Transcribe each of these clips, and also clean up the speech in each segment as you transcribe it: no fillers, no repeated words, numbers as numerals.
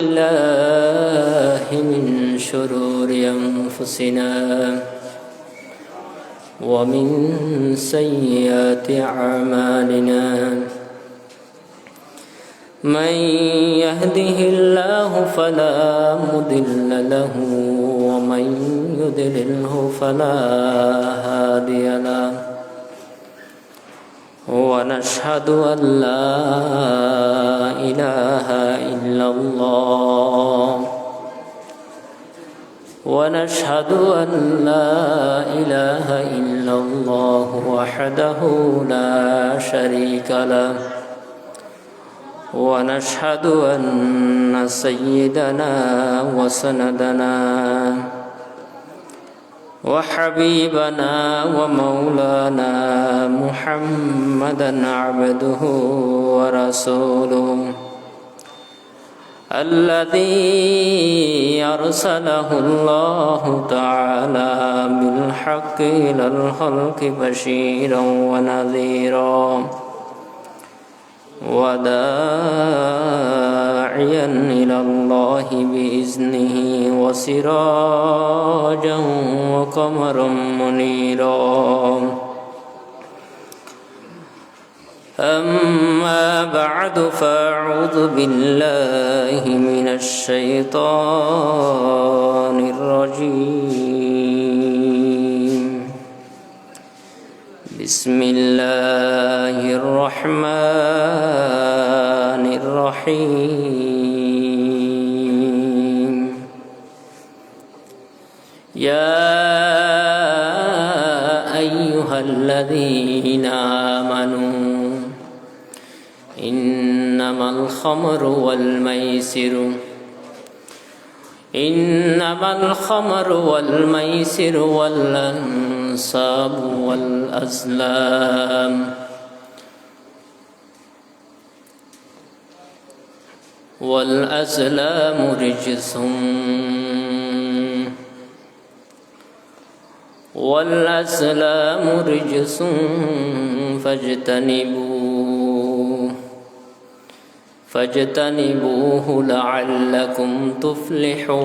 الله من شرور أنفسنا ومن سيئات أعمالنا من يهده الله فلا مضل له ومن يضلله فلا هادي له ونشهد أن لا إله إلا الله ونشهد أن لا إله إلا الله وحده لا شريك له ونشهد أن سيدنا وسندنا وحبيبنا ومولانا محمدا عبده ورسوله الذي أرسله الله تعالى بالحق إلى الخلق بشيرا ونذيرا وداعيا إلى الله بإذنه وسراجا وقمرا منيرا أما بعد فأعوذ بالله من الشيطان الرجيم بسم الله الرحمن الرحيم يا أيها الذين آمنوا إنما الخمر والميسر والأنصاب والأزلام رجس فاجتنبوه لعلكم تفلحون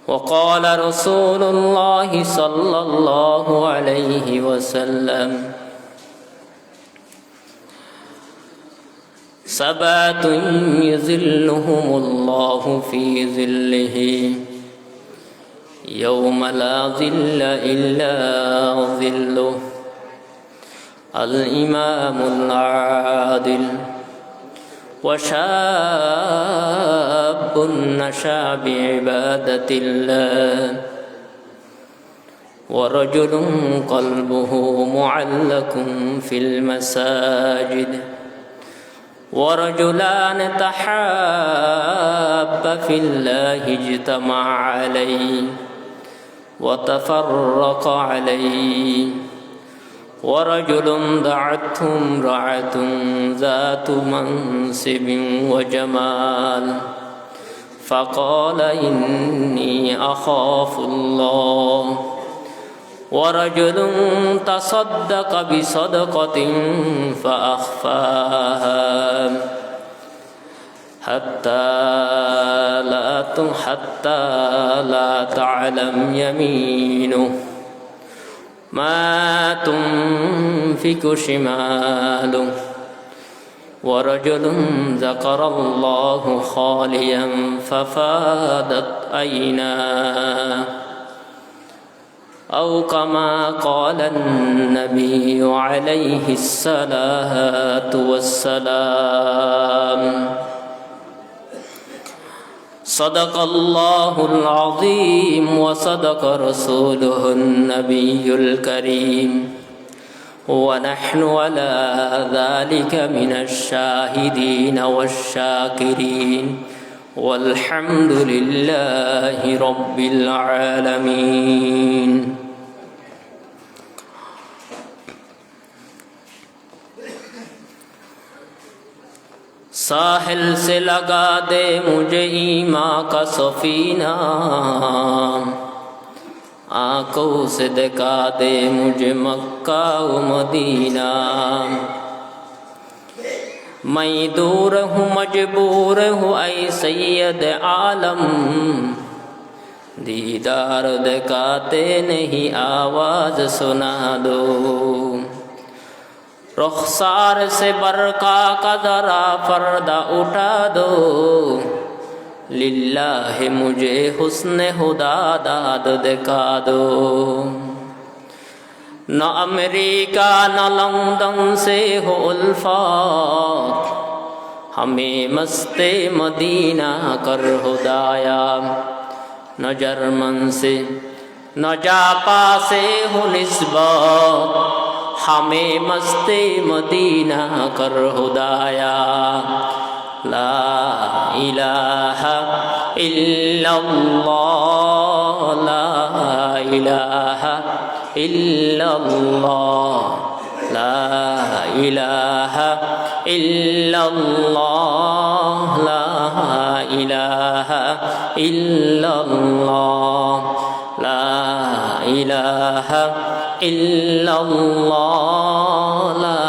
وقال رسول الله صلى الله عليه وسلم سبعة يظلهم الله في ظله يوم لا ظل إلا ظله الإمام العادل وشاب نشأ بعبادة الله ورجل قلبه معلق في المساجد ورجلان تحابا في الله اجتمع عليه وتفرق عليه ورجل دعته امرأة ذات منصب وجمال فقال إني أخاف الله ورجل تصدق بصدقة فأخفاها حتى لا تعلم يمينه ما تنفق شماله ورجل ذكر الله خاليا ففادت عيناه أو كما قال النبي عليه الصلاة والسلام صدق الله العظيم وصدق رسوله النبي الكريم ونحن على ذلك من الشاهدين والشاكرين والحمد لله رب العالمين साहिल से लगा दे मुझे ईमान का सफीना, आंखों से दिखा दे मुझे मक्का व मदीना। मैं दूर हूँ मजबूर हूँ ऐ सैयद आलम, दीदार दिखाते नहीं आवाज सुना दो। रुखसार से बरका का जरा पर्दा उठा दो, लिल्लाह मुझे हुस्न खुदा दाद दिखा दो। न अमेरिका न लंदन से हो उल्फत, हमें मस्ते मदीना कर खुदाया। न जर्मन से न जापा से हो निस्बत, हमें मस्ते मदीना कर खुदाया। ला इलाहा इल्लल्लाह, ला इलाहा इल्लल्लाह, ला इलाहा इल्लल्लाह, ला इलाहा इल्लल्लाह, ला इलाहा इल्लल्लाह, ला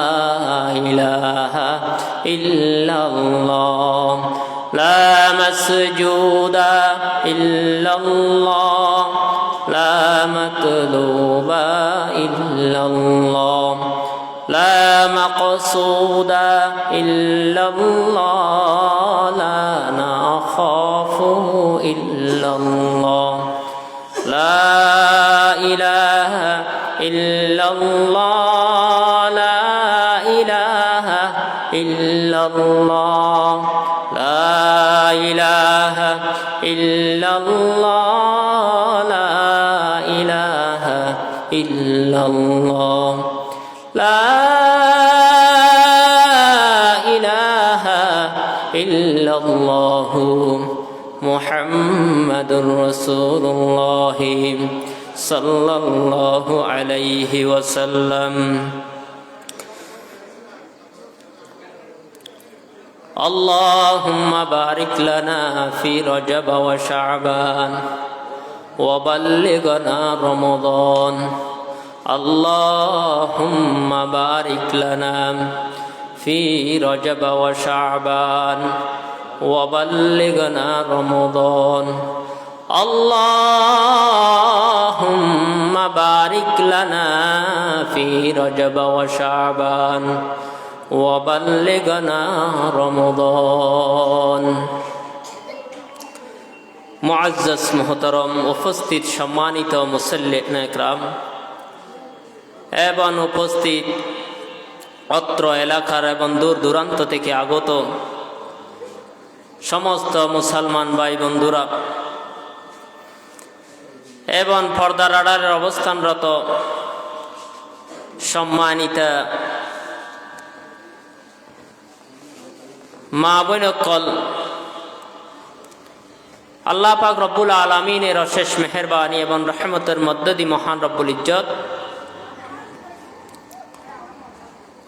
इलाहा इल्लल्लाह। ला मस्जूदा इल्लल्लाह, ला मतलूबा इल्लल्लाह, ला मक़सूदा इल्लल्लाह, ला नख़ाफ़ु इल्लल्लाह। ला इलाहा इल्लल्लाह, ला इलाहा इल्लल्लाह, ला इलाहा इल्लल्लाह, ला इलाहा इल्लल्लाह, ला इलाहा इल्लल्लाह, मुहम्मदुर रसूलुल्लाह सल्लल्लाहु अलैहि वसल्लम। अल्लाहुम्मा बारिक लना फी रजब व शअबान व बल्लिगना रमज़ान। अल्लाहुम्मा बारिक लना फी रजब व शअबान व बल्लिगना रमज़ान। अल्लाहुम्मा बारिक लना फी रजब व शअबान व बल्लिगना रमज़ान। मुअज़्ज़ज़ मोहतरम उपस्थित सम्मानित मुसल्लिन इकराम এবং উপস্থিত অত্র এলাকার এবং দূর দূরান্ত থেকে আগত সমস্ত মুসলমান ভাই বন্ধুরা এবং পর্দার আড়ালের অবস্থানরত সম্মানিতা মা বোনকল, আল্লাহ পাক রব্বুল আলামিনের অশেষ মেহেরবানি এবং রহমতের মধ্য দিয়ে মহান রব্বুল ইজ্জত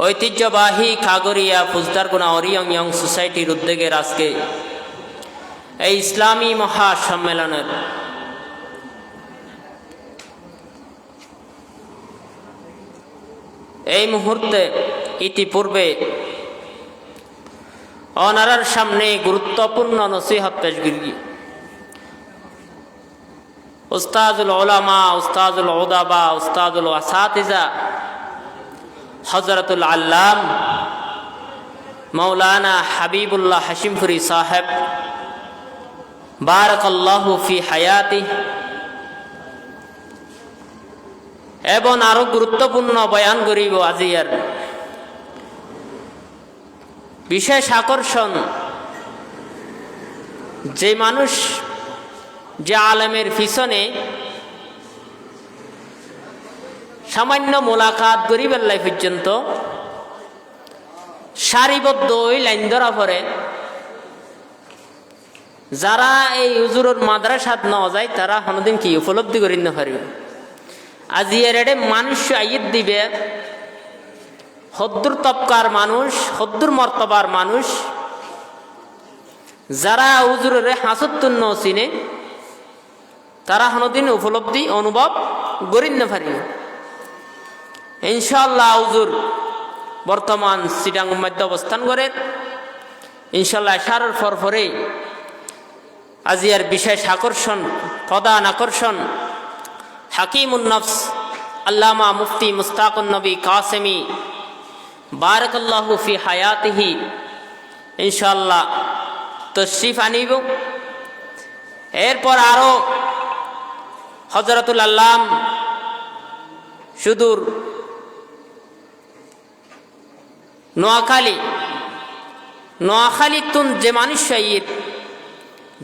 ঐতিহ্যবাহী খাগড়িয়া ফুজদারগুনা অরিয়ং ইয়ং সোসাইটির উদ্যোগের আজকে এই ইসলামী মহাসম্মেলনের এই মুহূর্তে ইতিপূর্বে ওনার সামনে গুরুত্বপূর্ণ নসিহত পেশ করি। উস্তাদুল উলামা, উস্তাদুল উদাবা, উস্তাদুল আসাতিজা হযরতুল আল্লাম মাওলানা হাবিবুল্লাহ হাশিমপুরি সাহেব বারাকাল্লাহু ফি হায়াতি এবং আরো গুরুত্বপূর্ণ বয়ান করিব। আজিয়ার বিশেষ আকর্ষণ যে মানুষ যে আলেমের পিছনে সামান্য মোলাকাত গরিবের লাই পর্যন্ত সারিবদ্ধ ওই লাইন ধরা পড়ে, যারা এই হুজুরের মাদ্রাসাত ন যায় তারা কোনোদিন কি উপলব্ধি করি না পারবে। আজি এর মানুষ আইয়ত দিবে হদ্দুর তবকার মানুষ, হদ্দুর মর্তবার মানুষ, যারা হুজুরের হাসতুন্ন চিনে তারা কোনোদিন উপলব্ধি অনুভব করি না পারবে। ইনশাআল্লাহ হুজুর বর্তমান চিটাং মধ্যে অবস্থান করেন। ইনশাল্লাহ এশারের পরে আজিয়ার বিশেষ আকর্ষণ, প্রধান আকর্ষণ হাকিমুন নফস আল্লামা মুফতি মুস্তাকুন নবী কাসেমি বারাকাল্লাহু ফি হায়াতিহি ইনশাল্লাহ তশরিফ আনিব। এরপর আরো হযরতুল আল্লাম সুদূর নোয়াখালী তুন যে মানুষ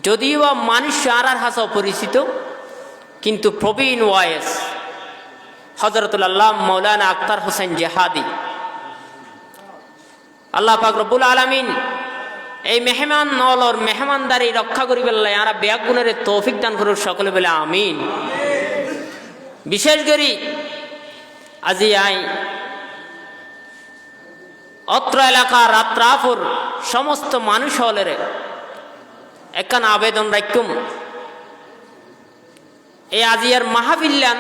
যদিও বা মানুষ আরার হাসা অপরিচিত, কিন্তু প্রবীণ ওয়াইস হযরতুল আল্লাম মৌলানা আখতার হোসেন জেহাদি, আল্লাহ পাক রব্বুল আলামিন এই মেহমান নলর মেহমানদারি রক্ষা করি বেল্লাই আরা ব্যাগুনের তৌফিক দান করুন সকলে বলে আমিন। বিশেষ করি আজি আই অত্র এলাকার রাত্রাপুর সমস্ত মানুষ হলের একখান আবেদন রাখুম, এই আজিয়ার মাহফিল্লান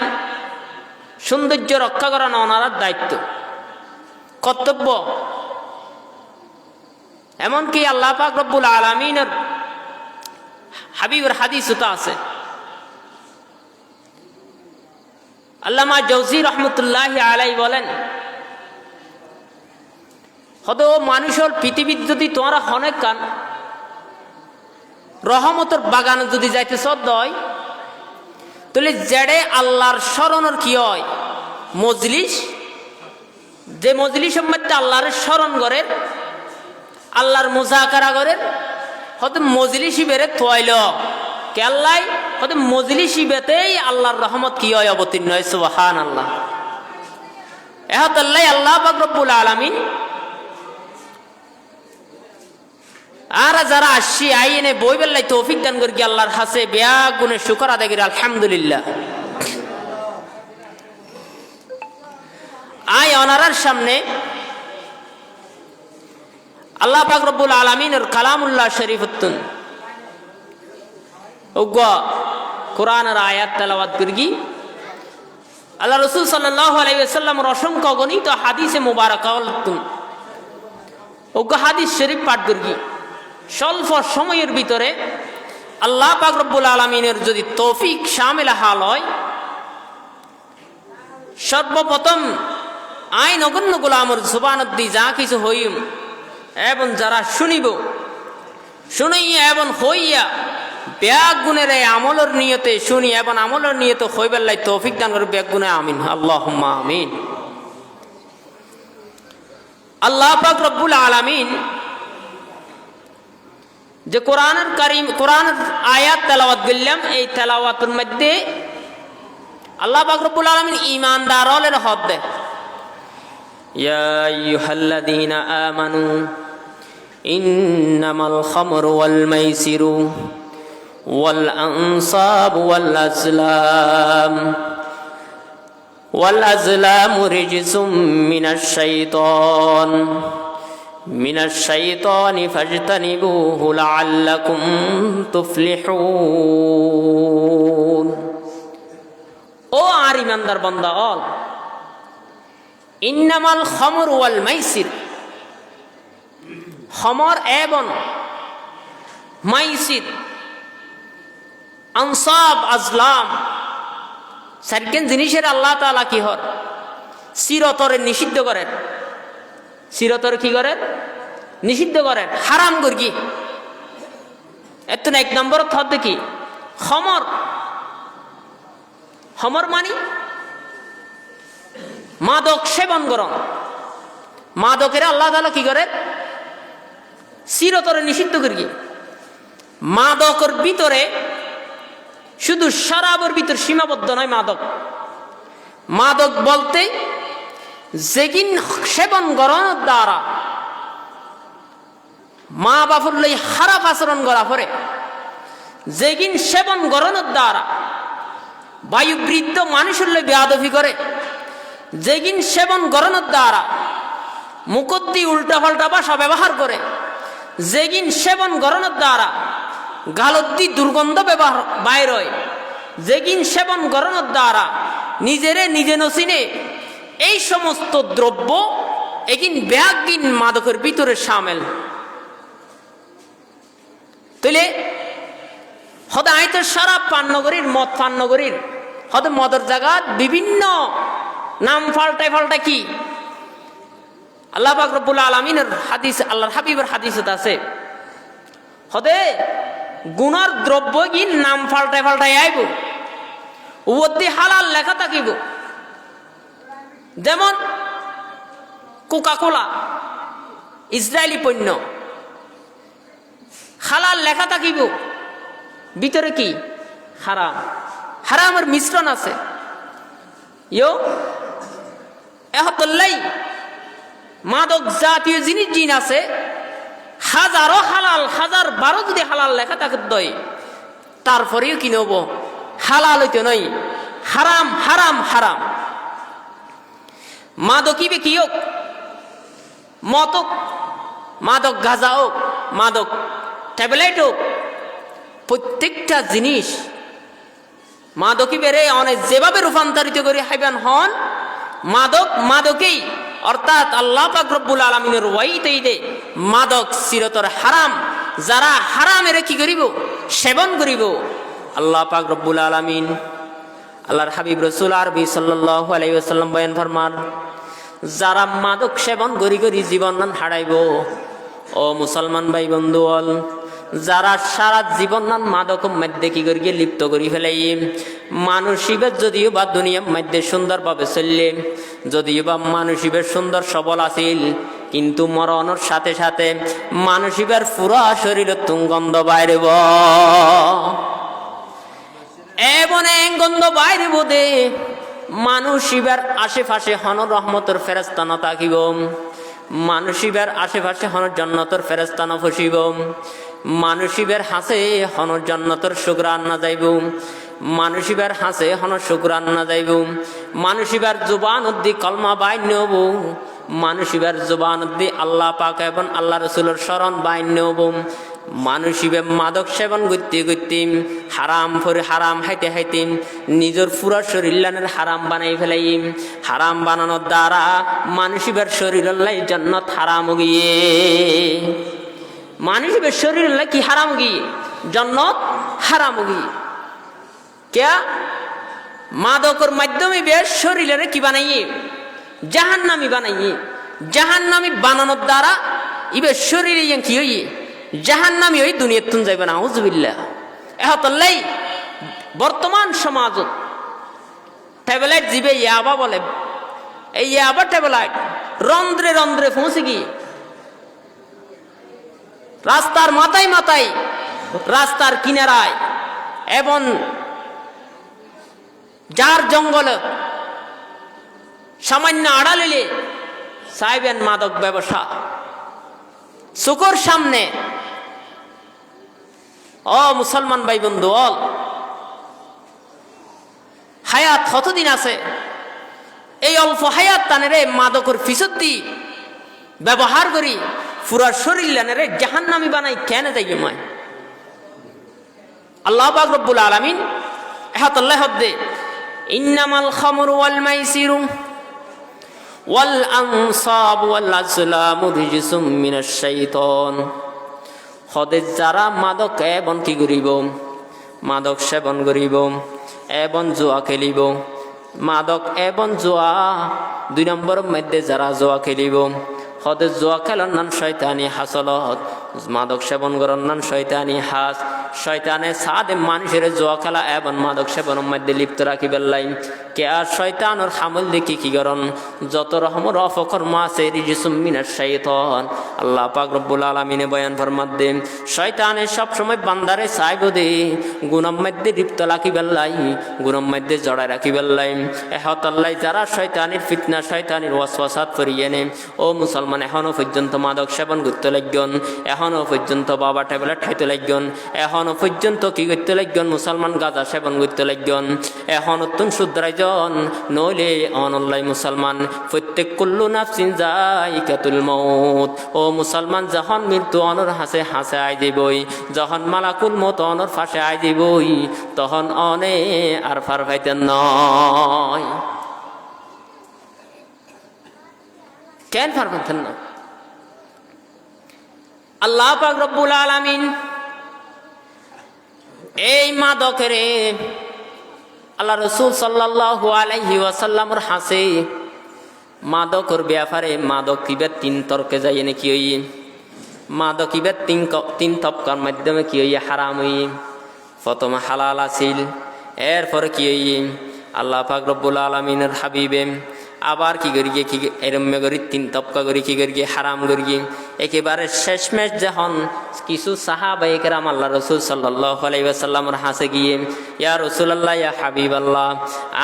সৌন্দর্য রক্ষা করানো ওনার দায়িত্ব কর্তব্য। এমনকি আল্লাহ পাক রব্বুল আলামিনের হাবিবের হাদিসও তো আছে। আল্লামা জৌজি রহমতুল্লাহি আলাইহি বলেন, হয়তো মানুষের পৃথিবীর যদি তোমরা অনেক কান রহমতের বাগানে যদি যাইতে সদ্য হয়, তাহলে জেড়ে আল্লাহর স্মরণের কি হয় মজলিস, যে মজলিসের মধ্যে আল্লাহর স্মরণ করেন, আল্লাহর মুজাকারা করেন, হয়তো মজলিসি বেড়ে তোয়াইল কেল্লাই, হয়তো মজলিসি বেতেই আল্লাহর রহমত কি হয় অবতীর্ণ হয়। সুবহানাল্লাহ। এহতাল্লাই আল্লাহ পাক রব্বুল আলামিন আর যারা আসছি আইনে বই বেল্লাই তৌফিক দান করি আল্লাহর হাসে বেয়া গুণে শুকর আদায় করি আলহামদুলিল্লাহ। আয় অনারার সামনে আল্লাহ পাক রব্বুল আলামিনের কালামুল্লাহ শরীফুন কোরআনের আয়াত তেলাওয়াত করি। আল্লাহ রাসূল সাল্লাল্লাহু আলাইহি ওয়াসাল্লামের অসংখ্য গণিত হাদিসে মুবারাকাতুন হাদিস শরীফ পাঠ করি। স্বল্প সময়ের ভিতরে আল্লাহ পাক রব্বুল আলামিনের যদি তৌফিক শামিল হাল হয়, সর্বপ্রথম আইন অগণ্য গোলামর জুবানদ্দি যা কিছু হইম এবং যারা শুনিব শুনাইয়া এবং হইয়া ব্যাগ গুণের আমলের নিয়তে শুনি এবং আমলের নিয়তে হইবেল্লাই তৌফিক দান করে ব্যাগ গুণে আমিন আল্লাহুম্মা আমিন। আল্লাহ পাক রব্বুল আলামিন যে কোরআনের কারীম কোরআনের আয়াত তেলাওয়াত করলাম, এই তেলাওয়াতের মধ্যে আল্লাহ পাক রব্বুল আলামিন ঈমানদারদের হক দেয়। ইয়া আইয়ুহাল্লাযীনা আমানু ইন্নামাল খামরু ওয়াল মাইসিরু ওয়াল আনসাবু ওয়াল আজলামু রিজসুম মিনাশ শাইতানি ফাজতানিবুহু লাআল্লাকুম তুফলিহুন। ও আর ইমানদার বান্দা অল, ইন্নামাল খামর ওয়াল মাইসির, খমর এবং মাইসির, আনসাব আজলাম সার্কেন জিনিসের আল্লাহ তাআলা কি হর চিরতরে নিষিদ্ধ করেন। চিরতরে কি করেন? নিষিদ্ধ করেন, হারাম করি। এত এক নম্বর হচ্ছে কি খমর। খমর মানি মাদক সেবন করন। মাদকের আল্লাহ তাআলা কি করেন? চিরতরে নিষিদ্ধ করি। মাদকের ভিতরে শুধু শরাবের ভিতর সীমাবদ্ধ নয়। মাদক বলতে যেগিন সেবন গ্রহণের দ্বারা মা বাপুর লই খারাপ আচরণ করা পরে, যেগিন সেবন গ্রহণের দ্বারা বায়ুবৃদ্ধ মানুষের লই বেয়াদবি করে, যেগিন সেবন গ্রহণের দ্বারা মুখদ্দি উল্টা পাল্টা ভাষা ব্যবহার করে, যেগিন সেবন গ্রহণের দ্বারা গালদ্দি দুর্গন্ধ ব্যবহার বাইর হয়, যেগিন সেবন গ্রহণের দ্বারা নিজেরে নিজে নচিনে, এই সমস্ত দ্রব্য এগিন ব্যাগিন মাদকের ভিতরে সামেল তাইলে হতে আইতে সারা পান্নগরীর মদ পান্নগরীর হতে মদের জায়গা বিভিন্ন নাম পাল্টায় কি আল্লাহ পাক রব্বুল আলামিনের হাদিস আল্লাহর হাবিবের হাদিসে আছে হতে গুনার দ্রব্য কি নাম পাল্টায় আইব উদ্দি হালাল লেখা থাকিব যেমন কোকা-কোলা ইসরায়েলি পণ্য হালাল লেখা থাকিব ভিতরে কি হারাম হারামের মিশ্রণ আছে এহতল্লাই মাদক জাতীয় জিনিস জিন আছে হাজারো হালাল 1012 যদি হালাল লেখা থাকে দই তারপরেও কি নেব হালাল হইতে নয় হারাম হারাম হারাম মাদকিবে কি হোক মতক মাদক গাঁজা হোক মাদক ট্যাবলেট হোক প্রত্যেকটা জিনিস মাদকি বেড়ে অনেক যেভাবে রূপান্তরিত করে হাইবান হন মাদকেই অর্থাৎ আল্লাহ পাক রব্বুল আলামিনের ওয়াইদে মাদক চিরতর হারাম যারা হারামের কি করিব সেবন করিব আল্লাহ পাক রব্বুল আলামিন আল্লাহর হাবিব রাসূল আরবি সাল্লাল্লাহু আলাইহি ওয়াসাল্লাম বয়ান ফরমান যারা মাদক সেবন করি জীবন হারাইব ও মুসলমান ভাই বন্ধুগণ যারা সারা জীবন মাদক মধ্যে কি করি লিপ্ত করি ফেলাই মানসিবের যদিও বা দুনিয়ার মধ্যে সুন্দরভাবে চললে যদিও বা মানসিবের সুন্দর সবল আছিল কিন্তু মরণের সাথে সাথে মানসিবের পুরা শরীরের গন্ধ বাইরেব এমন গন্ধ বাইরেব দে মানসিবের আশেপাশে হন রহমতের ফেরেশতা না থাকিব মানসিবের আশেপাশে হন জান্নাতের ফেরেশতা না ফসিব মানসিবের হাসে হন জান্নাতের শুকরান না যাইব মানসিবের হাসে হন শুকরান না যাইব মানসিবের জুবান উদ্দি কলমা বাইন নেব মানসিবের জুবান উদ্দি আল্লাহ পাক এবং আল্লাহ রাসূলের শরণ বাইন নেব মানসিবে মাদক সেবন করতে হারাম ফরে হারাম হাইতে নিজের পুরা শরীরের হারাম বানাই ফেলাই হারাম বানানোর দ্বারা মানসিবের শরীরের জান্নাত হারাম গিয়ে মানসিবের শরীরের কি হারাম গিয়ে জান্নাত হারাম গিয়ে কে মাদকের মাধ্যমে বেশ শরীরের কি বানাইয়ে জাহান্নামী বানাইয়ে জাহান্নামী বানানোর দ্বারা ইবে শরীরে কি হইয়ে জাহান্নামী ওই দুনিয়ার তুন যাইবে না আউযুবিল্লাহ এহতল্লাই বর্তমান সমাজত ট্যাবলেট জিবে ইয়াবা বলে এই ইয়াবা ট্যাবলেট রন্ধ্রে রন্ধ্রে পৌঁছে গিয়ে রাস্তার মাথায় রাস্তার কিনারায় এবং যার জঙ্গলে সামান্য আড়ালিলে সাইবেন মাদক ব্যবসা চোখের সামনে ও মুসলমান ভাই বন্ধু অল হায়াত কতদিন আছে এই অল্প হায়াত টানেরে মাদকের ফিসদ্দি ব্যবহার করি পুরা শরীর লানেরে জাহান্নামী বানাই কেন যাই মায় আল্লাহ পাক রব্বুল আলামিন এহাতাল্লাহ হদ্দে ইন্নামাল খামরু ওয়াল মাইসিরু ওয়াল আনসাব ওয়াল আজলামু রিজসুম মিনাশ শাইতান হদে যারা মাদক এবং কি করিব মাদক সেবন করিব এবং জুয়া খেলিব মাদক এবং জুয়া 2 নম্বরের মধ্যে যারা জুয়া খেলিব হদে জুয়া খেলার নাম শয়তানি হাসলত মাদক সেবন করার নাম শয়তানি হাস শয়তানে সাদে মানুষের জুয়া খেলা এবং মাদক সেবনের মধ্যে লিপ্ত রাখিবার লাই কে আর শয়তানের হামল দেখি কি করন যত রকমের অপকর্ম আছে রিজসুম মিনাশ শাইতান আল্লাহ পাক রব্বুল আলামিনে বয়ান ফরমাতে শয়তানে সব সময় বান্দারে চাইব দে গুনার মধ্যে লিপ্ত রাখিবার লাই গুনার মধ্যে জড়ায় রাখিবার লাই এহতাল্লাই যারা শয়তানের ফিতনা শয়তানের ওয়াসওয়াসাত করিয়ে নে ও মুসলমান এখনো পর্যন্ত মাদক সেবন করতে লাগন এখনো পর্যন্ত বাবা ট্যাবলেট খাইতে লাগন এখনো পর্যন্ত কি করতে লাগন মুসলমান গাঁজা সেবন করতে লাগন এখনো তুন শুধরাই জন নইলে অনল্লাই মুসলমান প্রত্যেক কুল্লু নাফসিন যায়িকাতুল মউত ও মুসলমান যখন মৃত্যু অনর হাসে আই দিবই যখন মালাকুল মউত অনর ফাঁসে আই দিবই তখন অনে আর ফার পাইতেন নয় কেন পারতেন না? আল্লাহ পাক রব্বুল আলামিন এই মাদকের আল্লাহ রসুল সাল্লাল্লাহু আলাইহি ওয়াসাল্লামর হাসে মাদকর ব্যাপারে মাদক কিবের তিন তর্কে যাই নাকি ওই মাদক কিবের তিন তপকার মাধ্যমে কি হইয়ে হারাম হই। প্রথমে হালাল আছিল, এরপরে কি হই আল্লাহ পাক রব্বুল আলামিনের হাবিবে আবার কি করি গিয়ে কি এরম্য করি তিন তপকা করি কি করি গিয়ে হারাম করি গিয়ে একেবারে শেষমেশ যখন কিছু সাহাবায়ে কেরাম আল্লাহ রসুল সাল্লাল্লাহু আলাইহি ওয়াসাল্লামের হাসে গিয়ে ইয়া রাসূলুল্লাহ ইয়া হাবিবাল্লাহ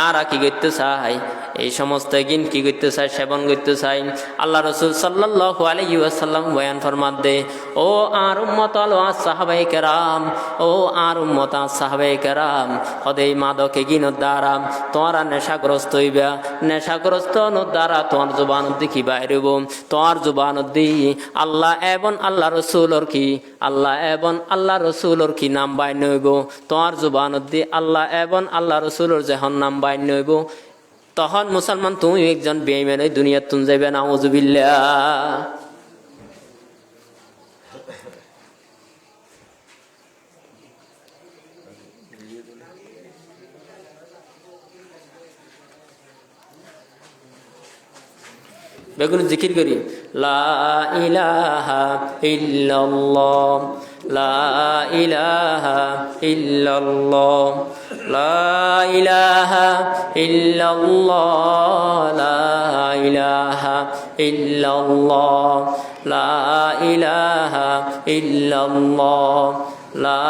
আর কি করতে চাই, এই সমস্ত গিন কি করতে চাই, সেবন করতে চাই। আল্লাহ রসুল সাল্লাল্লাহু আলাইহি ওয়াসাল্লাম বয়ান ফরমাত দে, ও আর উম্মত আল সাহাবায়ে কেরাম, ও আর উম্মত সাহাবায়ে কেরাম, হদেই মাদকে গিনোর দ্বারা তোমরা নেশাগ্রস্ত হইবা, নেশাগ্রস্ত দ্বারা তোমার জবান কি বাইরব, তোমার জবান আল্লাহ এবং আল্লাহ রসুলর কি আল্লাহ এবং আল্লাহ রসুলর কি নাম বাইন হইব, তোমার জবান আল্লাহ এবং আল্লাহ রসুলর যখন নাম বাইন হইব, তখন মুসলমান তুমি একজন বেঈমান এই দুনিয়া তুন যাইবে না। আউযুবিল্লাহ। বেগুন জিকির করি লা ইলাহা ইল্লাল্লাহ, লা ইলাহা ইল্লাল্লাহ, লা ইলাহা ইল্লাল্লাহ, লা ইলাহা ইল্লাল্লাহ, লা ইলাহা ইল্লাল্লাহ, লা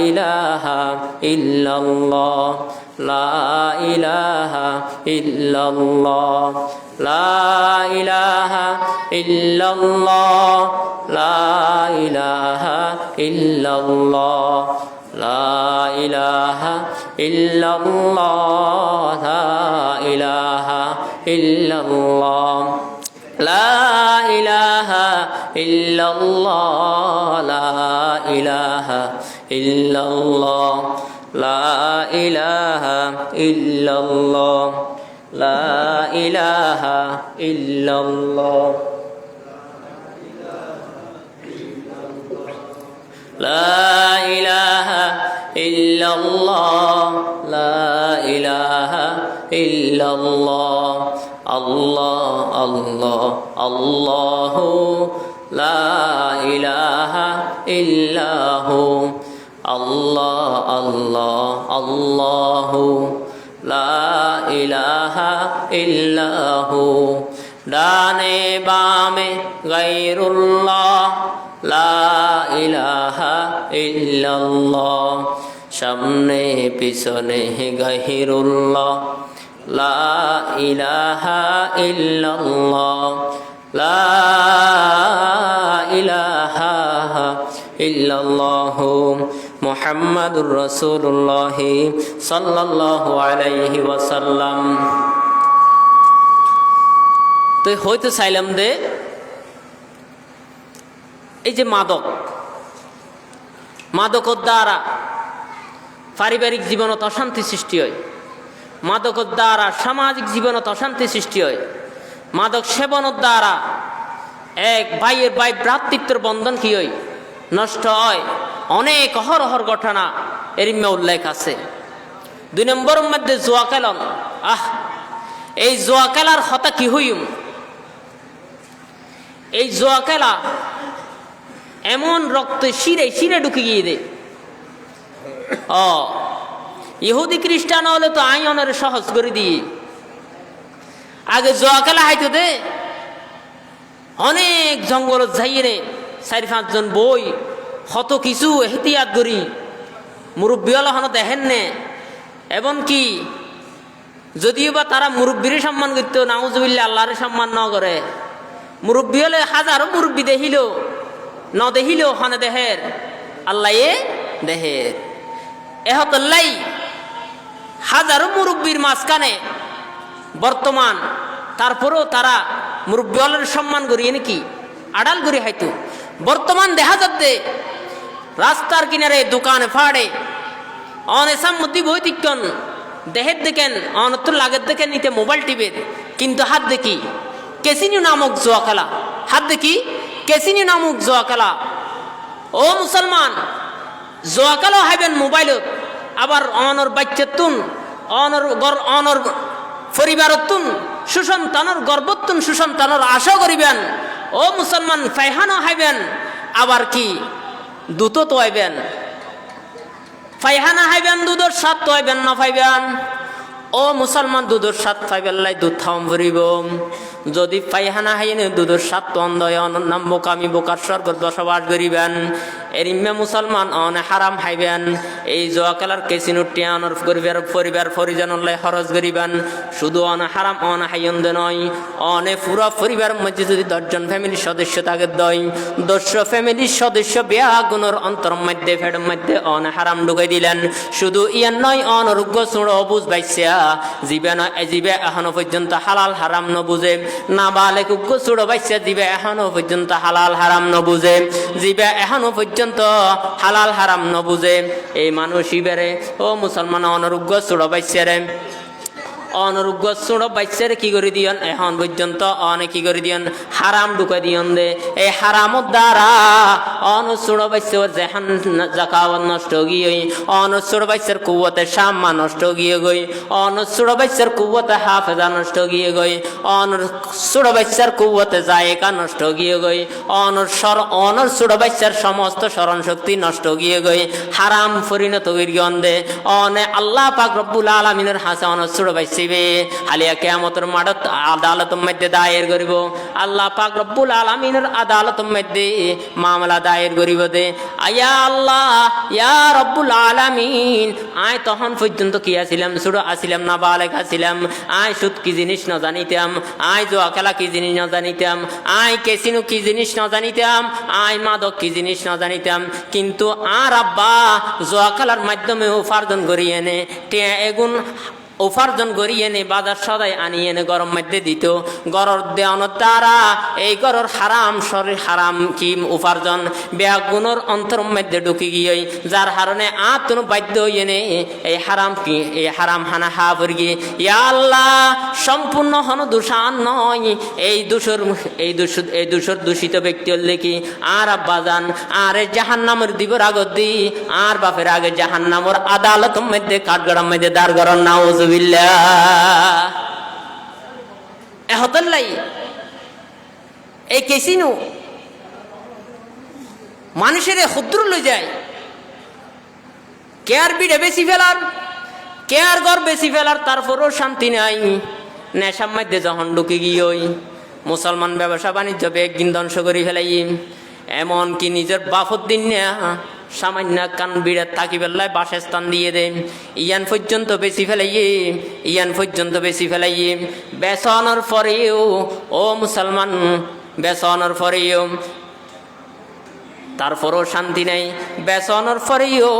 ইলাহা ইল্লাল্লাহ, লা ইলাহা ইল্লাল্লাহ, লা ইলাহা ইল্লাল্লাহ, লা ইলাহা ইল্লাল্লাহ, লা ইলাহা ইল্লাল্লাহ, লা ইলাহা ইল্লাল্লাহ, লা ইলাহা ইল্লাল্লাহ, লা ইলাহা ইল্লাল্লাহ, লা ইলাহা ইল্লাল্লাহ, লা ইলাহা ইল্লাল্লাহ, লা ইলাহা ইল্লাল্লাহ, আল্লাহ আল্লাহ আল্লাহু, লা ইলাহা ইল্লাহু, আল্লাহ আল্লাহ আল্লাহু, লা ইলাহা ইল্লাহু, ডানে বামে গায়রুল্লাহ, লা ইলাহা ইল্লাল্লাহ, সামনে পিছনে গায়রুল্লাহ, লা ইলাহা ইল্লাল্লাহ, লা ইলাহা ইল্লাল্লাহু মুহাম্মাদুর রাসূলুল্লাহ সাল্লাল্লাহু আলাইহি ওয়াসাল্লাম। তো হয়তো চাইলাম দে এই যে মাদকর দ্বারা পারিবারিক জীবনত অশান্তি সৃষ্টি হয়, মাদকর দ্বারা সামাজিক জীবনত অশান্তি সৃষ্টি হয়, মাদক সেবনের দ্বারা এক ভাইয়ের ভাই ভ্রাতৃত্বের বন্ধন কি হয়, নষ্ট হয়। অনেক অহরহর ঘটনা এর উল্লেখ আছে। 2 নম্বরের মধ্যে জুয়া খেলন। এই জুয়া খেলার হতা কি হইম, এই জুয়া খেলা এমন রক্ত শিরে শিরে ঢুকে গিয়ে দে। ইহুদি খ্রিস্টান হলে তো আইনের সহজ করে দিয়ে আগে জুয়া খেলা হাইতো দে, অনেক জঙ্গল যাইয়ে 4-5 জন বই কত কিছু এহতিয়াত করি মুরব্বীওয়ালা হন দেখেন নে। এবং কি যদিও বা তারা মুরব্বীর সম্মান করত, নাউজুবিল্লাহ আল্লাহরে সম্মান ন করে। মুরব্বী হলে হাজারো মুরব্বী দেখিল ন দেখিল হনে দেহের আল্লাহ দেহের এহতল্লাই হাজারো মুরব্বীর মাঝখানে বর্তমান, তারপরেও তারা মুরব্বীওয়ালার সম্মান করিয়ে নাকি আড়াল করি হয়তো। বর্তমান দেখা যাচ্ছে রাস্তার কিনারে দোকানে ফাড়ে অনেসাম্মতি বৈতিক্ষণ দেহের দেখেন অনত্র লাগের দেখেন নিতে মোবাইল টিপে, কিন্তু হাত দেখি কেসিনো নামক জুয়া খেলা। হাত দেখি, কেসিনো নামক জুয়া খেলা। ও মুসলমান, জুয়া খেলা হাইবেন মোবাইলত, আবার অনর বাচ্চাতুন, অনর পরিবারতুন, সুসন্তানর গর্বতুন সুসন্তানর আশা করিবেন। ও মুসলমান, ফাইহানো হাইবেন, আবার কি দুধ তো হইবেন। ফাইহানা হাইবেন, দুধের স্বাদ তো হইবেন না পাইবেন। ও মুসলমান, দুধের স্বাদ পাইবেন লাই দুধ থাম ভরিব। যদি পায়খানা হাইনে দুধের স্বাদ তো অন্ধয় অনর নাম বোকামি, বোকার স্বর্গত বসবাস করিবেন। এরিমে মুসলমান অনে হারাম হাইবেন। এই জোয়া খেলার কেসিনো টিয়া অনর পরিবার পরিজনলাই খরচ করিবেন। শুধু অনে হারাম অনে হাইন্দ নয়, অনে পুরা পরিবার মধ্যে যদি 10 জন ফ্যামিলির সদস্য থাকে, 10 ফ্যামিলির সদস্য বিয়া গুণর অন্তর মধ্যে ফেডের মধ্যে অনে হারাম ঢুকাই দিলেন। শুধু ইয়ান নয়, অনরোগ্য চুড়ো অবুজ বাইসা জীবে এখনো পর্যন্ত হালাল হারাম ন বুঝে। না বালে কুগ্য চুড়ো বাইসা জীবে এখনো পর্যন্ত হালাল হারাম ন বুঝে। জীবে এখনো পর্যন্ত হালাল হারাম ন বুঝে। এই মানুষই বেড়ে ও মুসলমান অনরোগ্য চুড়ো বাইসা রে, অনরোগ্য চুড়ো বাইসের কি করে দিয়ন এখন পর্যন্ত অনেক কি করে দিয়ন হারাম ঢুকাই দিয়ন দে। এই হারামত দ্বারা অনচুড়ো বাইসের যেহান জাকাওয়াত নষ্ট গিয়ে, অনচুড়ো বাইসের কুয়াতে সাম্মা নষ্ট গিয়ে গই, অনচুড়ো বাইসের কুয়াতে হাফেজা নষ্ট গিয়ে গই, অনচুড়ো বাইসের কুয়াতে জায়গা নষ্ট গিয়ে গই, অনচুড়ো বাইসের সমস্ত স্মরণ শক্তি নষ্ট গিয়ে গই, হারাম পরিণত গিয়ে দে। অনে আল্লাহ পাক রব্বুল আলামিনের হাসে অনচুড়ো বাইস হালিয়া কিয়ামতের মাঠত আদালতের মধ্যে দায়ের করিব। আল্লাহ পাক রব্বুল আলামিনের আদালতের মধ্যে মামলা দায়ের করিব দে। আয়া আল্লাহ, ইয়া রব্বুল আলামিন, আয় তখন পর্যন্ত কি আছিলাম, ছোট আছিলাম, না বালেক আছিলাম। আয় সুদ কি জিনিস না জানিতাম, আয় জুয়া খেলা কি জিনিস না জানিতাম, আয় কেসিনো কি জিনিস না জানিতাম, আয় মাদক কি জিনিস না জানিতাম। কিন্তু আর আব্বা জুয়া খেলার মাধ্যমে উপার্জন করিয়ে এনে টিয়া এগুন উপার্জন করিয়ে এনে বাজার সদাই আনিয়ে এনে গরম মধ্যে দিত। গরর দেওয়ানোর দ্বারা এই গরর হারাম শরীর হারাম কি উপার্জন বেগুনোর অন্তর মধ্যে ঢুকে গিয়ে, যার কারণে আত্ম বাধ্য এনে এই হারাম কি এই হারাম হানা হা পড়ি গিয়ে। ইয়া আল্লাহ, সম্পূর্ণ হন দূষণ নয়, এই দূষর দূষিত ব্যক্তি হলে কি আর আব্বা যান আর জাহান্নামের দিবর আগত দি আর বাপের আগে জাহান্নামের আদালত মধ্যে কাঠগড়ার মধ্যে দাঁড় করার নাউজ এই কেসিনো মানুষের ক্ষুদ্র লই যায়। কেয়ার বিড়ে বেশি ফেলার, কেয়ার ঘর বেশি ফেলার, তারপরও শান্তি নাই। নেশার মধ্যে যখন ঢুকে গিয়ে মুসলমান ব্যবসা বাণিজ্য একদিন ধ্বংস করে ফেলাই। এমনকি নিজের বাপর দিন না সামান্য কান বিড়ে থাকি বেলায় বাসস্থান দিয়ে দে। ইয়ান পর্যন্ত বেশি ফেলাইয়ে, ইয়ান পর্যন্ত বেশি ফেলাইয়ে। বেসানোর পরেও ও মুসলমান, বেসানোর পরেও তারপরও শান্তি নাই। বেসানোর পরেও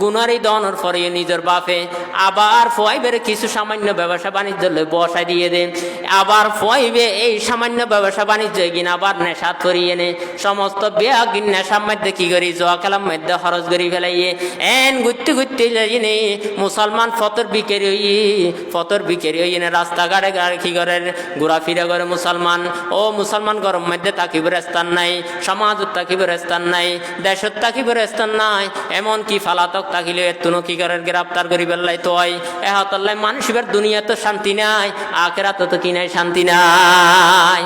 গুনারি দনের পরেও নিজের বাপে আবার ফোয়াইবের কিছু সামান্য ব্যবসা বাণিজ্য বসাই দিয়ে দে। আবার ফোয়াইবে এই সামান্য ব্যবসা বাণিজ্য কিনা আবার নেশাত করিয়ে নে। সমস্ত বেয়াগিন নেশার মধ্যে কি করি জোয়া খেলার মধ্যে খরচ করি ফেলাইয়ে। এন ঘুরতে ঘুরতে নে মুসলমান ফতর বিকেরি হই নে রাস্তাঘাটে গাড়ি কি করে ঘোরাফিরা করে মুসলমান। ও মুসলমান গরম মধ্যে তাকিবের স্থান নাই, সমাজত তাকিবের স্থান নাই, দেশত তাকিবের স্থান নাই। এমনকি ফালাতক তাকিলে এতুনো কি করে গ্রেপ্তার করি বেল্লাই তো হয়। এহতাল্লাই মানুষের দুনিয়া তো শান্তি নাই, আখেরাত তো কি নাই শান্তি নাই।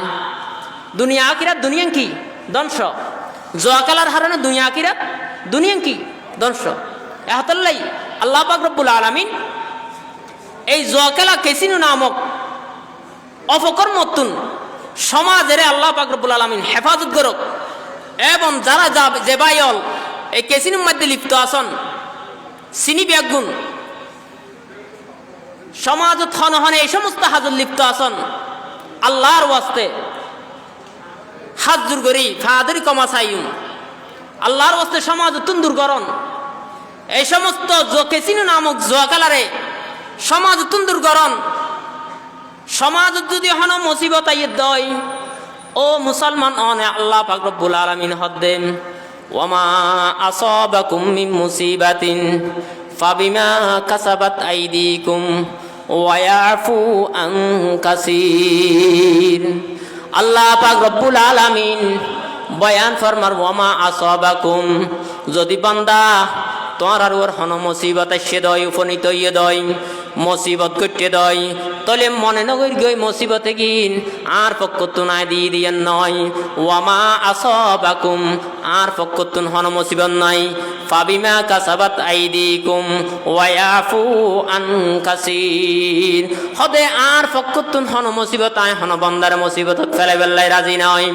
দুনিয়া আখিরাত দুনিয়া কি ধ্বংস। জোয়া খেলার হারানো দুনিয়া আখিরাত দুনিয়া কি ধ্বংস। এহতাল্লাই আল্লাহ পাক রব্বুল আলামিন এই জোয়া খেলা কেসিনো নামক অপকর্মতুন সমাজের আল্লাহ পাক রব্বুল আলামিন হেফাজত করুক। এবং যারা যে বাইল এই কেসিনোর মধ্যে লিপ্ত আসন চিনি ব্যাগুন সমাজত হনহনে এই সমস্ত হাজত লিপ্ত আসন, আল্লাহর ওয়াস্তে হাত জোর করি ফাদারি কমা চাইম আল্লাহর ওয়াস্তে সমাজ তুন্দুর করন। এই সমস্ত কেসিনো নামক জোয়া খেলারে সমাজ তুন্দুর করন। সমাজ যদি হন মুসিবত আইয়ে দয় ও মুসলমান অনে আল্লাহ পাক রব্বুল আলামিন হদ্দেন ওয়ামা আসাবাকুম মিন মুসিবাতিন ফাবিমা কাসাবাত আইদিকুম ওয়া ইয়াফু আন কাসীর। আল্লাহ পাক রব্বুল আলামিন বয়ান ফরমার ওয়ামা আসাবাকুম যদি বান্দা তোমার আর ওর হন মুসিবত এসে দয় উপনীত ইয়ে দয় মুসিবত করতে দয় তাহলে মনে নগর গই মুসিবতে গিন আর পক্ষতুন আয় দিয়ে দিয়েন নয় ওয়ামা আসাবাকুম আর পক্ষতুন হন মুসিবত নাই ফাবিমা কাসাবাত আইদিকুম ওয়া ইয়াফু আন কাসীর হদে আর পক্ষতুন হন মুসিবত আয় হন বান্দার মুসিবত ফেলে বেল্লাই রাজি নয়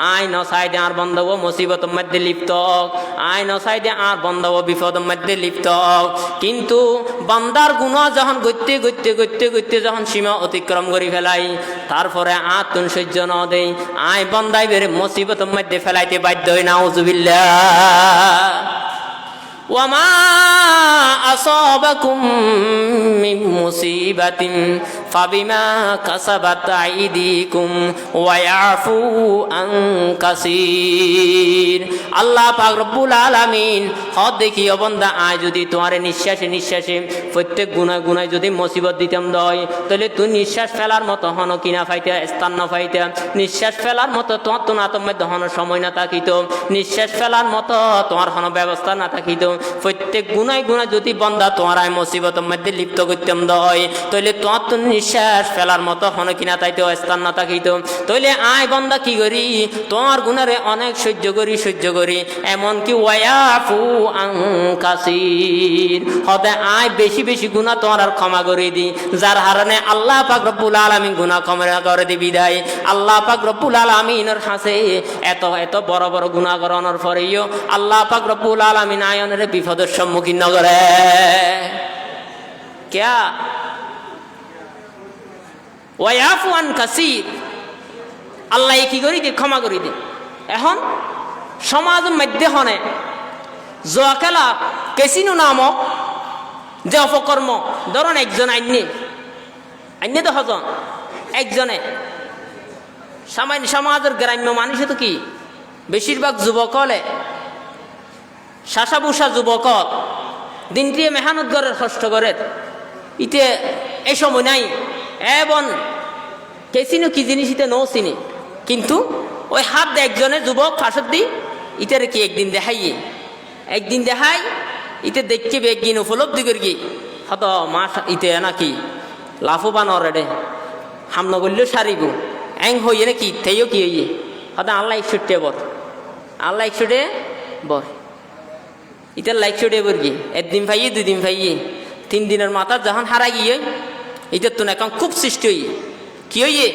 আয় ন সাইদে আর বন্ধ ও মুসিবত মধ্যে লিপ্ত আয় ন সাইদে আর বন্ধ ও বিপদ মধ্যে লিপ্ত কিন্তু বান্দার গুনাহ যখন গইতে গইতে গইতে গইতে যখন সীমা অতিক্রম করি ফেলাই তারপরে আত্মন সহ্য ন দেই আয় বান্দাই বের মুসিবত মধ্যে ফেলাইতে বাধ্য হই নাউযুবিল্লাহ ওয়ামা আসাবাকুম মিন মুসিবাতিন ফাবিমা কাসাবাত আইদিকুম ওয়া ইয়াফু আন কাসীর আল্লাহ পাক রব্বুল আলামিন হদ দেখি ও বান্দা আয় যদি তোমার নিঃশ্বাসে নিঃশ্বাসে প্রত্যেক গুনাহ গুনায় যদি মুসিবত দিতাম দয় তাহলে তুই নিঃশ্বাস ফেলার মতো হন কিনা পাইতে স্থান না পাইতে নিঃশ্বাস ফেলার মতো তোমার তো না তোমার হন সময় না থাকিত নিঃশ্বাস ফেলার মতো তোমার হন ব্যবস্থা না থাকিত প্রত্যেক গুনায় গুনায় যদি বান্দা তোমার আয় মুসিবতের মধ্যে লিপ্ত করতাম দয় তাহলে তোমার তো নিঃশ্বাস ফেলার মতো হন কিনা তাইতে স্থান না থাকিত তাহলে আয় বান্দা কি করি তোমার গুনারে অনেক সহ্য করি এমনকি ওয়ায়াফু আন কাসীর হদে আয় বেশি বেশি গুনাহ তোমার আর ক্ষমা করে দি যার হারণে আল্লাহ পাক রব্বুল আলামিন গুনাহ ক্ষমা করে দি বিদায় আল্লাহ পাক রব্বুল আলামিনের কাছে এত এত বড় বড় গুনাহ করানোর পরেও আল্লাহ পাক রব্বুল আলামিন আয়নের বিপদের সম্মুখীন ন করে ক্যা ওয়ায়াফু আন কাসীর আল্লাহ কি করি দি ক্ষমা করি দি এখন সমাজের মধ্যে হনে জোয়া খেলা কেসিনো নামক যে অপকর্ম ধরুন একজন আইনে তো হজন একজনে সামান্য সমাজের গ্রাম্য মানুষে তো কি বেশিরভাগ যুবক হলে শাসাবুসা যুবক দিনটি মেহনত করে কষ্ট করে ইতে এই সময় নাই এবং কেসিনো কি জিনিস ইতে নৌ চিনি কিন্তু ওই হাত দে একজনে যুবক ফাঁসত দি ইটারে কি একদিন দেখাই ইতে দেখকে একদিন উপলব্ধি করি হত মাস ইতে নাকি লাভবান রে হামন করলেও সারিব এং হইয়ে নাকি থেইও কি হইয়ে হত আল্লাহ 61 বর আল্লাহ 100 বর ইটার লাইক 100 বর কি একদিন ভাইয়ে 2 দিন ভাইয়ে 3 দিনের মাথা যখন হারা গিয়ে ইটার তো এখন খুব সৃষ্টি হইয়ে কি হইয়ে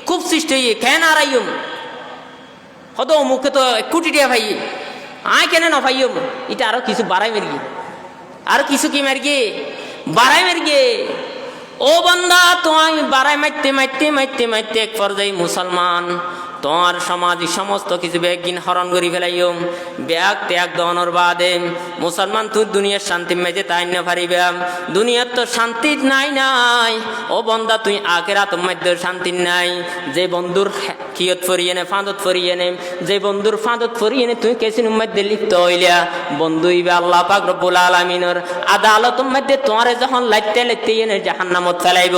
খুব সৃষ্টি হইয়ে কেন হারাইম হতো মুখে তো 1 কোটি টাকা ভাই আয় কেন না ভাই এটা আরো কিছু বাড়াই মেরগি আর কিছু কি মেরগি বাড়াই মেরগি ও বান্দা তোমায় বাড়াই মারতে মারতে মারতে মারতে এক পর্যায়ে মুসলমান তোমার সমাজে সমস্ত কিছু ব্যাগিন হরণ করি ফেলাইম ব্যাগ ত্যাগ দহনের বাদে মুসলমান তুই দুনিয়ার শান্তি মেজে তাই না পারিবে দুনিয়ার তো শান্তি নাই ও বন্দা তুই আখেরাত মধ্যে শান্তি নাই যে বন্ধুর কিয়ত ফরিয়ে নে ফাঁদত ফরিয়ে নে যে বন্ধুর ফাঁদত ফরিয়ে নে তুই কেসিনের মধ্যে লিপ্ত হইলা বন্ধু ইবে আল্লাহ পাক রব্বুল আলামিনের আদালতের মধ্যে তোমারে যখন লাইতে লাইতে এনে জাহান্নামত ফেলাইব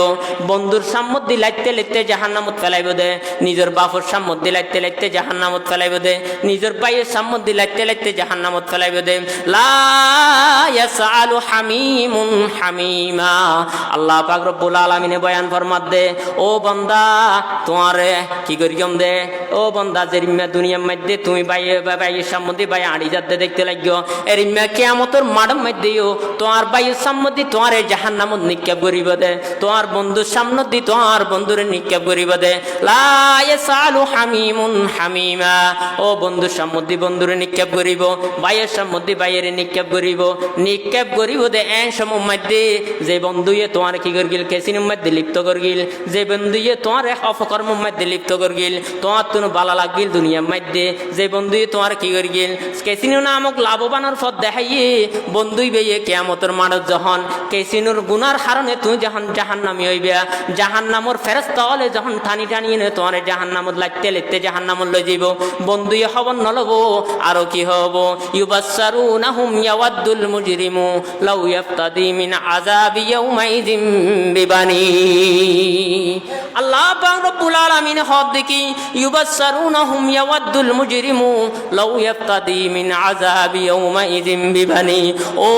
বন্ধুর সামনে লাইতে লাইতে জাহান্নামত ফেলাইব দে নিজের বাপর সামনে লাইতে লাইতে জাহান্নামত ফেলাইব দে নিজের ভাইয়ের সামনে লাইতে লাইতে জাহান্নামত ফেলাইব দে লা ইয়াসআলু হামিমুন হামিমা আল্লাহ পাক রব্বুল আলামিনে বয়ান ফরমাত দে ও বান্দা তোমারে কি করিম দে ও বান্দা জেরিমা দুনিয়ার মধ্যে তুমি ভাইয়ের সামনে ভাই আড়ি যাতে দেখতে লাগিও এরিমা কিয়ামতের মাঠের মধ্যেও তোমার ভাইয়ের সামনে তোমার জাহান্নামত নিক্ষেপ করিব দে তোমার বন্ধুর সামনে দি তোমার বন্ধুরে নিক্ষেপ করিব দে লা ইয়াসআলু হামিমুন হামিমা ও বন্ধুর সামনে বন্ধুরে নিক্ষেপ করিব ভাইয়ের সামনে ভাইয়ের নিক্ষেপ করিব দে এন সময় মধ্যে যে বন্ধুয়ে তোমার কি করগিল কেসিনের মধ্যে লিপ্ত করগিল যে বন্ধুয়ে তোমার অপকর্মের মধ্যে লিপ্ত করগিল তোমার তো ভালো লাগিল দুনিয়ার মধ্যে যে বন্ধুয়ে তোমার কি করগিল কেসিনো নামক লাভবানের পথ দেখাইয়ে বন্ধুই বেয়ে কিয়ামতের মাঠত যখন কেসিনোর গুনার কারণে তুই যখন জাহান্নামী হইবে জাহান্নামর ফেরেশতা হলে যখন টানি টানিয়ে নে তোমার জাহান্নামত লাগতে লিখতে জাহান্নামত লই যাইব বন্ধুয়ে খবর নলব আরো কি হব ইউবাসসারুনাহুম ইয়াওয়াদ্দুল মুজরিমু লাউ ইয়াফতাদি মিন আযাবি ইয়াউমাইযিন বিবানি আল্লাহ পাক রব্বুল আলামিন হদ দেখি ইউবাসসারুনাহুম ইয়াওয়াদ্দুল মুজরিমু লাউ ইয়াফতাদি মিন আযাবি ইয়াউমাইযিন বিবানি। ও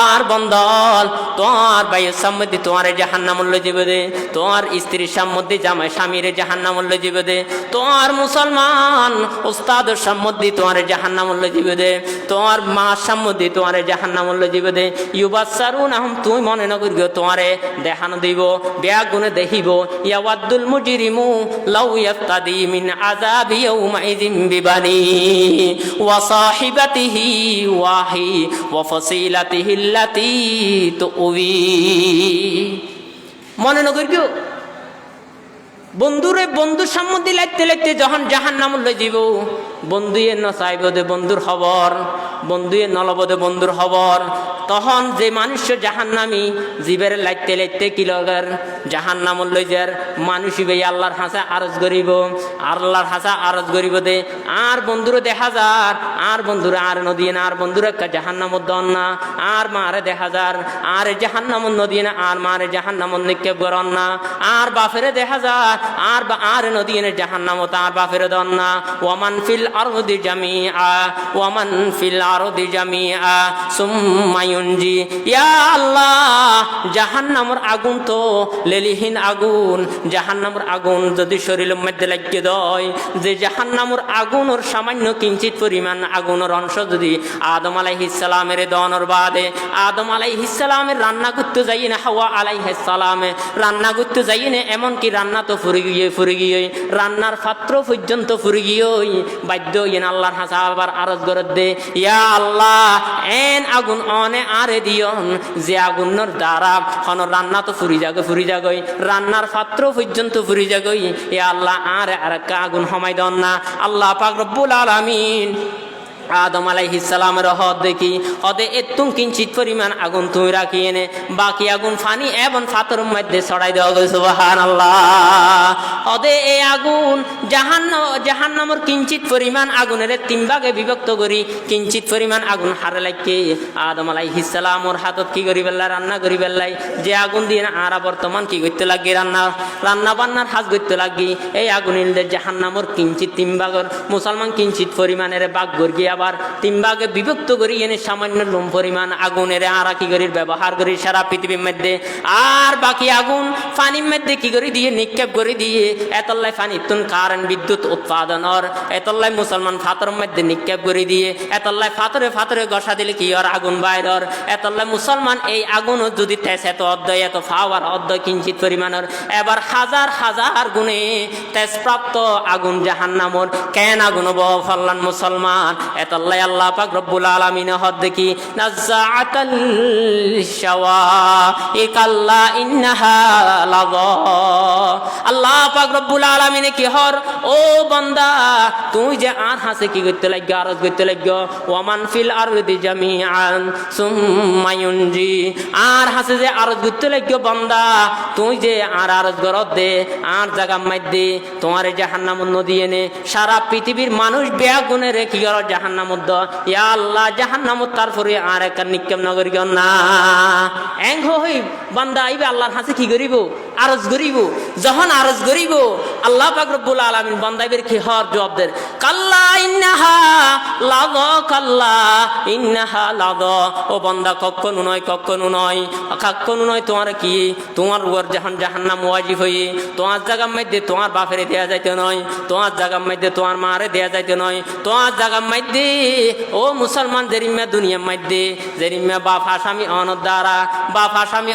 আর বন্দল, তোমার ভাইয়ের সম্বন্ধে তোমার জাহান্নাম লই যাবে দে, তোমার স্ত্রীর সম্বন্ধে জামাই স্বামীর জাহান্নাম লই যাবে দে, তোমার মুসলমান উস্তাদের সম্বন্ধে তোমার জাহান্নাম লই যাবে দে, তোমার মা সম্বন্ধে তোমার জাহান্নাম লই যাবে দে। ইউবাসসারুনাহুম, তুমি মনে না করিও তোমারে দেখানো দিব, বেয়াগুনে দেখিব। ইয়াওয়াদ্দুল মুজরিমু লাউ ইয়াফতাদি মিন আযাবি ইয়াউমাইযিন বিবানি ওয়া সাহিবাতিহি ওয়াহি ওয়া ফাসিলাতিহি আল্লাতী তুউবি। মনে না করিও বন্ধুরে বন্ধুর সম্বন্ধে লাগতে লাগতে যখন জাহান্নাম লই যাব, বন্ধুয়ে ন চাইব দে বন্ধুর খবর, বন্ধুয়ে নলব দে বন্ধুর খবর। তখন যে মানুষ জাহান্নামি জীবের লাগতে লাগতে কি লগের জাহান্নাম লই যার মানুষ ভাই আল্লাহর হাসা আরজ করিব, আল্লাহর হাসা আরজ করিব দে। আর বন্ধুরে দেখা যার, আর বন্ধুরে আর নদী না, আর বন্ধুরে জাহান্নামত দন না, আর মারে দেখা যার, আর জাহান্নামত নদী না, আর মারে জাহান্নামত নিক্ষেপ করন না, আর বাপেরে দেখা যার, আর নদী এনে জাহান্নামত আর বাপেরে দন না। ওয়ামান ফিল আরদি জামিআ, ওয়ামান ফিল আরদি জামিআ সুম্মা ইউনজি। ইয়া আল্লাহ, জাহান্নামের আগুন তো লেলিহীন আগুন, জাহান্নামের আগুন যদি শরীরের মধ্যে লাগিয়ে দেয়, যে জাহান্নামের আগুনের সামান্য কিঞ্চিত পরিমাণ আগুনের অংশ যদি আদম আলাইহিস সালামের দনের বাদে, আদম আলাইহিস সালামের রান্না করতে যাই না, হাওয়া আলাইহিস সালামে রান্না করতে যাই না, এমনকি রান্না তো ফুরে গিয়ে রান্নার পাত্র পর্যন্ত ফুরে গিয়ে বাধ্য ইয়েন আল্লাহর হাসা আবার আরজ করে দে। ইয়া আল্লাহ, এন আগুন অনে আরে দিয়ন, যে আগুনের দ্বারা হন রান্না তো ফুরি যাগই, রান্নার পাত্র পর্যন্ত ফুরি যাগই। ইয়া আল্লাহ, আর একটা আগুন হমাই দন না। আল্লাহ পাক রব্বুল আলামিন আদম আলাইহিস সালামের হদ দেখি, হদে এতুম কিঞ্চিত পরিমাণ আগুন তুমি রাখি এনে বাকি আগুন ফানি এবং ফাতরের মধ্যে ছড়াই দেওয়া গেছে। সুবহানাল্লাহ। হদে এই আগুন জাহান্নামের কিঞ্চিত পরিমাণ আগুনের তিন ভাগে বিভক্ত করি, কিঞ্চিত পরিমাণ আগুন হারে লাগে আদম আলাইহিস সালামের হাতত কি করি বেল্লাই রান্না করি বেল্লাই, যে আগুন দিয়ে আর বর্তমান কি করতে লাগি রান্না বান্নার হাজ করতে লাগি। এই আগুনের জাহান্নামের কিঞ্চিত তিন ভাগের মুসলমান কিঞ্চিত পরিমাণের বাঘ গড়িয়ে আবার তিন ভাগে বিভক্ত করি এনে সামান্য লুম পরিমাণ আগুনের আর কি করি ব্যবহার করি সারা পৃথিবীর মধ্যে। আর বাকি আগুন পানির মধ্যে কি করি দিয়ে নিক্ষেপ করে দিয়ে এতল্লাই পানি তুন কারেন্ট বিদ্যুৎ উৎপাদনর, এতল্লাই মুসলমান ফাতরের মধ্যে নিক্ষেপ করে দিয়ে এতল্লাই ফাতরে গসা দিলে কি আর আগুন বাইরর, এতল্লাই মুসলমান এই আগুন যদি তেজ এত অধ্যায় এত ফাওয়ার অধ্যায় কিঞ্চিত পরিমাণের, এবার হাজার হাজার গুণে তেজপ্রাপ্ত আগুন জাহান্নামর কেন আগুন ফল্লান মুসলমান। এতল্লাই আল্লাহ পাক রব্বুল আলামিন হদ দেখি নাযাআতাল শাওয়া ইকাল্লা ইন্নাহা লাযা। আল্লাহ পাক রব্বুল আলামিন কি হর, ও বান্দা তুই যে আর হাসে কি করতে লাগি আরজ করতে লাগি, ওয়ামান ফিল আরদি জামিআন সুম্মা ইউনজি, আর হাসে যে আরজ করতে লাগি বান্দা তুই যে আর আরজ করত দে, আর জায়গা মধ্যে তোমার জাহান্নামের নদী এনে সারা পৃথিবীর মানুষ বেয়াগুনে রে কি কর জাহান্নাম। ইয়া আল্লাহ, জাহান্নামত তারপরে আর একটা নিক্ষেপ নগরী না এং হই বান্দা আইবে আল্লাহর হাসে কি করিব আরজ করিব। যখন আরজ করিব আল্লাহ পাক রব্বুল আলামিন বান্দাইবের কি হর জবাব দেন, কাল্লা ইন্নাহা লাযা, কাল্লা ইন্নাহা লাযা। ও বান্দা কখনো নয় তোমার কি তোমার উপর যখন জাহান্নাম ওয়াজিব হয়ে তোমার জায়গার মধ্যে তোমার বাপের দেয়া যাইতে নয়, তোমার জায়গার মধ্যে তোমার মারে দেয়া যাইতে নয়, তোমার জায়গার মধ্যে ও মুসলমান জেরিমা দুনিয়ার মধ্যে জেরিমা বাপ আসামি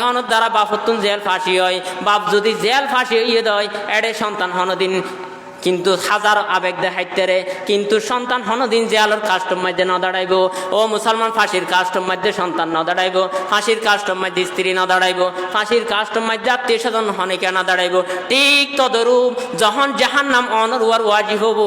অনদ দ্বারা বাপতুন জেল ফাঁসি হয়, বাপ যদি জেল ফাঁসি হইয়ে দেয় এডে সন্তান হনদিন কিন্তু হাজার আবেগ দেখাইতে রে, কিন্তু সন্তান হনদিন জেলের কাস্টম মধ্যে ন দাঁড়াইব। ও মুসলমান ফাঁসির কাস্টম মধ্যে সন্তান ন দাঁড়াইব, ফাঁসির কাস্টম মধ্যে স্ত্রী ন দাঁড়াইব, ফাঁসির কাস্টম মধ্যে আত্মীয় স্বজন হনেকে না দাঁড়াইব। ঠিক তদরূপ যখন জাহান্নাম অনর ওয়ার ওয়াজিব হব,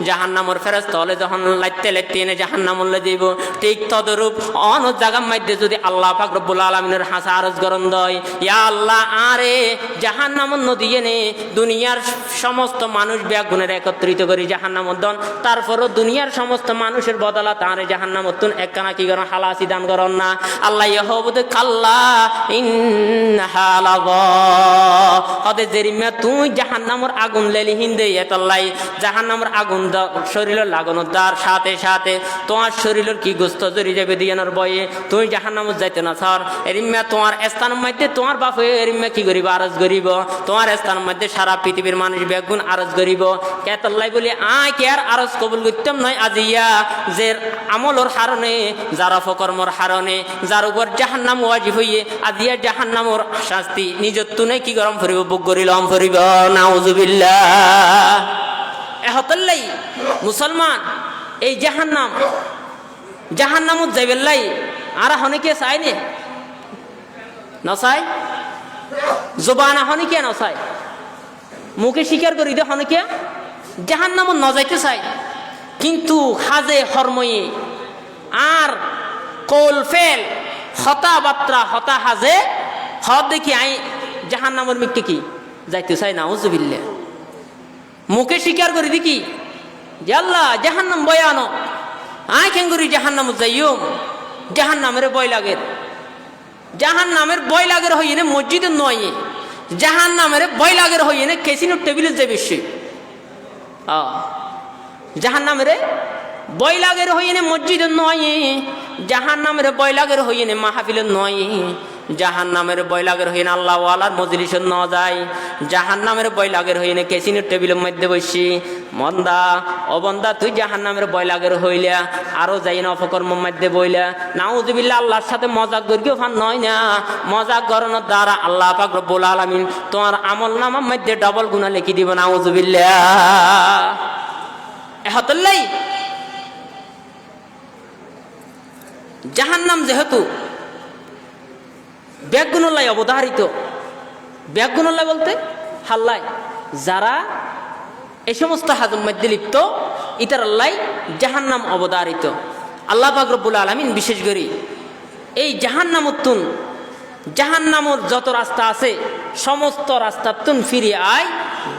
জাহান্নামর ফেরেশতা হলে যখন লাইতে এনে জাহান্নামর লে দিব, ঠিক তদরূপ অনর জায়গার মধ্যে যদি আল্লাহ পাক রব্বুল আলামিনের হাসা আরজ গরম দয়, ইয়া আল্লাহ আরে জাহান্নামর নদী এনে দুনিয়ার সমস্ত মানুষ বেগুনের একত্রিত করি জাহান্নামদ্দন, তারপরও দুনিয়ার সমস্ত মানুষের বদলা তাঁর জাহান্নামত্তুন একখানা কি করেন হালাসি দান করেন না। আল্লাহ ইহবুদ কাল্লা ইন্নাহা লাযা হদে জেরিমা তুই জাহান্নামের আগুন লেলি হিন্দে এতলাই জাহান্নামের আগুন শরীরের লাগানোর দ্বার সাথে সাথে তোমার শরীরের কি গোস্ত জড়ি যাবে দিয়ানোর বয়ে তুই জাহান্নামত যাইতে না স্যার। এরিম্মা তোমার স্থানের মধ্যে তোমার বাপ হয়ে এরিম্মা কি করিব আরজ করিব, তোমার স্থানের মধ্যে সারা পৃথিবীর মানুষ বেগুন আরজ করিব। কেতল্লাই বলি আয় কে আর আরজ কবুল করতাম নয় আজিয়া যে আমলর হারণে যারা ফকর্মর হারণে যার উপর জাহান্নাম ওয়াজিব হইয়ে আজিয়া জাহান্নামর শাস্তি নিজের তুনে কি গরম ফরিব বুক গরিলম ফরিব নাউজুবিল্লাহ। এহতল্লাই মুসলমান এই জাহান্নামত যাইবেল্লাই আর হনিকে চাইনে নচাই জবানা হনিকে নচাই মুখে স্বীকার করি দে হনিকে জাহান্নামত নজাইতে চাই, কিন্তু হাজে হরময়ে আর কৌল ফেল হতা বাত্রা হতা হাজে হদ দেখি আই জাহান্নামের মিককে কি যাইতে চাই নাউজুবিল্লাহ। মুখে স্বীকার করি দেখি যে আল্লাহ জাহান্নাম বয়ানো আয় কেন করি জাহান্নামত যাইও জাহান্নামের বয় লাগের জাহান্নামের বয় লাগের হইয়ে না মসজিদের নয় জাহান্নামের বয় লাগের হইয়ে না কেসিনোর টেবিলে যে বেশি জাহান্নামের বয় লাগের হইয়ে না মসজিদের নয় জাহান্নামের বয় লাগের হইয়ে না মাহফিলের নয় জাহান্নামের বয় লাগের হইয়ে না আল্লাহ ওয়ালার মজলিসের ন যায় জাহান্নামের বয় লাগের হইয়ে না কেসিনোর টেবিলের মধ্যে বসি মন্দা অবন্দা তুই জাহান্নামের বয় লাগের হইলা আরো যাই না অপকর্মের মধ্যে বইলা নাউজুবিল্লাহ। আল্লাহর সাথে মজাক করিও ফান নয় না মজাক করানোর দ্বারা আল্লাহ পাক রব্বুল আলামিন তোমার আমল নামার মধ্যে ডবল গুনাহ লিখি দিব নাউজুবিল্লাহ। এহতল্লাই জাহান্নাম যেহেতু ব্যাগুনুল্লাহ অবধারিত, ব্যাগুনুল্লাহ বলতে হাল্লাই যারা এই সমস্ত হাজম মধ্যে লিপ্ত ইতার আল্লাহ জাহান্নাম অবধারিত। আল্লাহ পাক রব্বুল আলামিন বিশেষ করে এই জাহান্নামতুন জাহান্নামর যত রাস্তা আছে সমস্ত রাস্তাতুন ফিরে আয়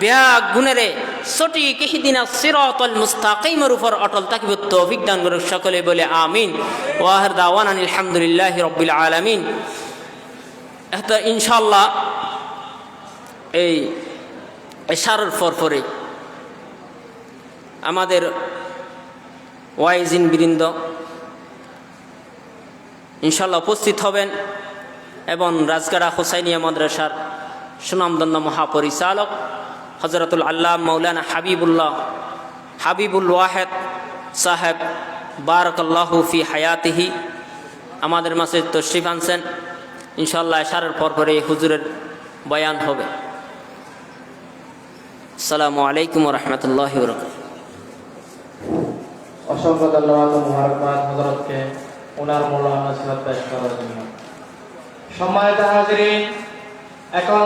ব্যাগুনেরে সঠিক ইহদিনা সিরাতাল মুস্তাকিমের উপর অটল থাকিব তৌফিক দান করুক সকলে বলে আমিন। ওয়া আখির দাওয়ানা আলহামদুলিল্লাহি রাব্বিল আলামিন। ইনশাআল্লাহ এই এশারের পরে আমাদের ওয়াইজিন বৃন্দ ইনশাআল্লাহ উপস্থিত হবেন এবং রাজগাড়া হোসাইনিয়া মাদ্রাসার সুনামধন্য মহাপরিচালক হযরতুল আল্লাহ মাওলানা হাবিবুল ওয়াহেদ সাহেব বারাকাল্লাহু ফি হায়াতিহি আমাদের মাঝে তশরিফ আনছেন। ইনশাআল্লাহ এশারের পরে হুজুরের বয়ান হবে। আসসালামু আলাইকুম ওয়া রাহমাতুল্লাহি ওয়া বারাকাতুহু। অসংখ্য ধন্যবাদ ও মুবারকবাদ হযরতকে ওনার মূল্যবান নসিহত পেশ করার জন্য। সম্মানিত হাজিরিন, এখন